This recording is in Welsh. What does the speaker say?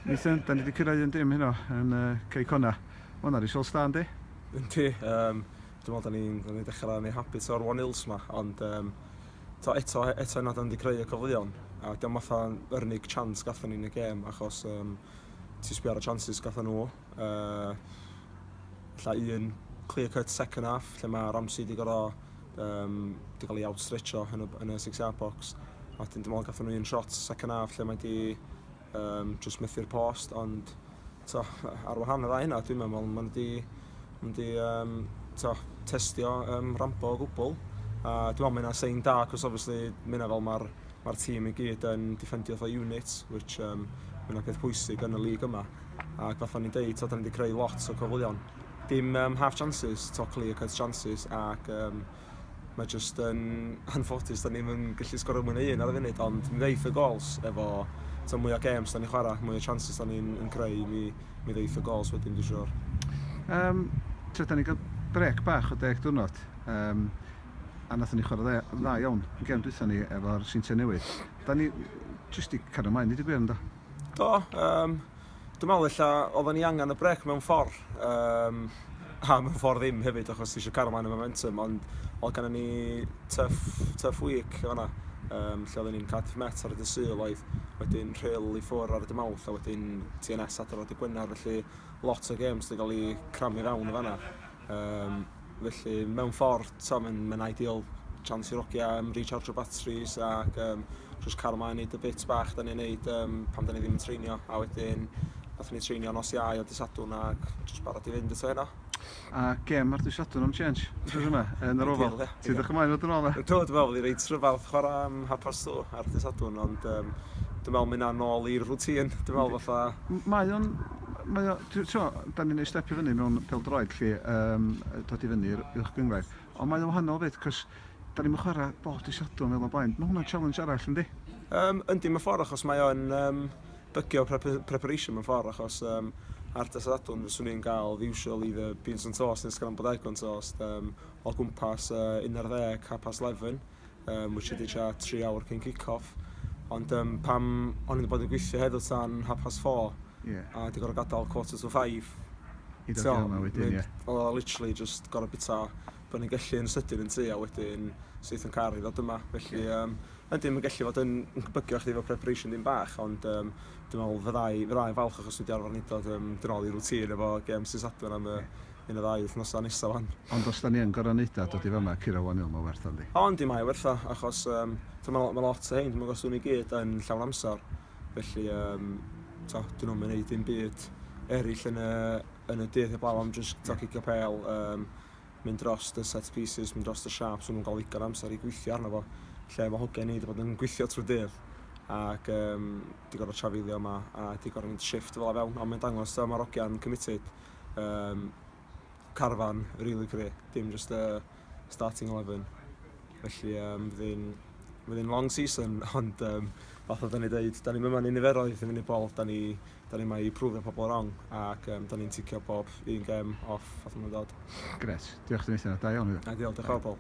Nathan, da ni wedi cyrraedd yn dim hynno yn Ceicona. Hwna di siol stan di? Yndi, dwi'n meddwl da ni'n dechrau neu habit o'r 1-0 ma, ond eto nad o'n di creu y cyfleon. A dim fatha'n unig chance gatho ni yn y gêm, achos ti sbio ar y chances gatho nhw. Lla un clear cut second half, lle mae Ramsey di cael ei outstretcho yn y 6-yard box. A dwi'n meddwl gatho nhw un shot second half, lle mae di just methu'r post, ond ar wahan y ddau hynna, dwi'n meddwl, maen di testio Rambo o gwbl. Dwi'n meddwl mae yna sein da, cos obviously mae yna fel mae'r tîm i gyd yn defendio fatha unit, which mae yna peth pwysig yn y lig yma. Ac fatha ni'n deud, da ni wedi creu lot o cyfleon. Dim half chances, clear cut chances, ac mae just yn anffodus, da ni'n gallu sgorio mwy na un ar y funud, ond mi ddeith y gols efo mwy o games da ni'n chwarae, mwy o chances da ni'n creu, mi ddeith y gols wedyn, dwi'n siwr. Da ni gael brec bach o 10 diwrnod, a nathon ni chwarae dda iawn yn gêm dwytha ni efo'r Sintia Newydd. Da ni jyst i cario ymlaen, nid i gwir ynddo? Do, dwi'n meddwl ella oedden ni angen y brec mewn ffordd, a mewn ffordd ddim hefyd, achos ti eisiau cario ymlaen y momentum, ond oedd gan ni tough week fan'na. Lle oedden ni'n Cardiff Met ar y dydd Sul oedd, wedyn Rhyl i ffwr ar y dydd Mawrth, a wedyn TNS adar o dydd Gwener, felly lot o games wedi cael ei cramu fewn y fan'na. Felly mewn ffordd, mae'n ideal chance i rogia recharge o batteries ac just cael ymlaen neud y bits bach da ni'n neud pan da ni ddim yn treinio, a wedyn nathon ni treinio nos Iau o dydd Sadwrn ac just barod i fynd eto hynna. A gêm ar dydd Sadwrn am change, yn yr ofal. Ti'n ddech ymlaen o'r ôl? Dwi'n meddwl, i reid rhyfedd chwarae am 2:30 ar dydd Sadwrn, ond dwi'n meddwl mynd nôl i'r routine. Dwi'n meddwl fatha... Mae o'n... Da ni'n ei stepio fyny mewn pêl-droed lle dod i fyny i'r uwch gyngrair. Ond mae o'n wahanol fyd, cos da ni'n chwarae bob dydd Sadwrn fel o blaen. Mae hwnna'n challenge arall, yndi? Yndi mewn ffordd, achos mae o'n bygio preparation mewn ffordd, achos ar dydd Sadwrn fyswn ni'n cael the usual either beans and toast neu scrambled egg on toast o gwmpas 11, 11, which ydy 3 awr cyn kick-off. Ond pam o'n i'n bod yn gweithio heddiw tan 4:30, a di gorau gadael 4:45. I dod i hwnna wedyn, ie. O literally just gorau bita bod ni'n gallu yn sydyn yn tu, a wedyn sydd yn caru ddod yma. Felly, ydy mae'n gallu fod yn bygio chdi efo preparation dim bach, ond dwi'n meddwl fyddai falch achos wedi arfer nid dyn ôl i routine efo gêm sy'n Sadwrn am un o ddau wythnosa nesa fan. Ond os da ni yn gorau neud dod i fama, curo 1-0 mae werth o'n di? Ond di mae werth o, achos mae lot o hyn, dwi'n meddwl swn i gyd yn llawn amser. Felly, dyn nhw'n mynd dim byd eraill yn y dydd heblaw am just cicio pêl, mynd dros y set pieces, mynd dros y sharps, nhw'n cael ddigon amser i gweithio arno fo. Lle mae hogiau ni wedi bod yn gweithio trwy dydd. Ac di gorau trafeilio yma, a di gorau mynd shift fel a fewn, ond mae'n dangos mae'r hogiau'n committed. Carfan, really great, dim just starting 11. Felly fyddai'n long season, ond fath o da ni dweud, da ni'n mynd i niferoedd i fyny bol, da ni yma i prwfio pobl wrong, ac da ni'n ticio bob un gêm off fath o'n dod. Gret, diolch yn eithaf, da iawn. Diolch yn eithaf.